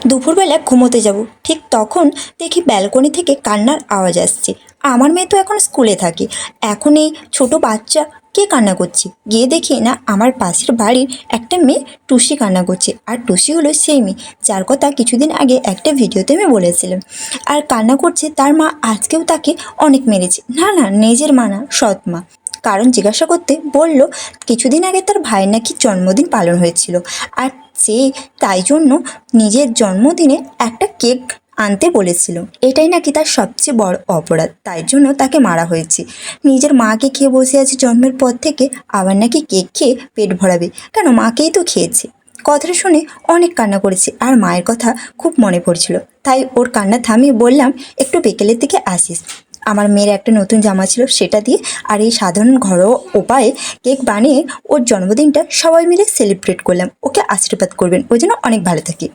দুপুরবেলা ঘুমোতে যাব, ঠিক তখন দেখি ব্যালকনি থেকে কান্নার আওয়াজ আসছে। আমার মেয়ে তো এখন স্কুলে থাকে, এখন এই ছোট বাচ্চা কে কান্না করছে? গিয়ে দেখি না আমার পাশের বাড়ির একটা মেয়ে টুসি কান্না করছে। আর টুসি হলো সেই মেয়ে যার কথা কিছুদিন আগে একটা ভিডিওতে আমি বলেছিলাম। আর কান্না করছে, তার মা আজকেও তাকে অনেক মেরেছে। না না, নিজের মা না, সৎ মা। কারণ জিজ্ঞাসা করতে বলল কিছুদিন আগে তার ভাইয়ের নাকি জন্মদিন পালন হয়েছিল, আর সে তাই জন্য নিজের জন্মদিনে একটা কেক আনতে বলেছিল। এটাই নাকি তার সবচেয়ে বড় অপরাধ, তাই জন্য তাকে মারা হয়েছে। নিজের মাকে খেয়ে বসে আছে জন্মের পর থেকে, আবার নাকি কেক খেয়ে পেট ভরাবে। কেন, মাকেই তো খেয়েছে। কথাটা শুনে অনেক কান্না করেছে, আর মায়ের কথা খুব মনে পড়ছিল। তাই ওর কান্না থামিয়ে বললাম, একটু বিকেলের দিকে আসিস। আমার মেয়ের একটা নতুন জামা ছিল, সেটা দিয়ে আর এই সাধারণ ঘরোয়া উপায়ে কেক বানিয়ে ওর জন্মদিনটা সবাই মিলে সেলিব্রেট করলাম। ওকে আশীর্বাদ করবেন, ওই জন্য অনেক ভালো থাকে।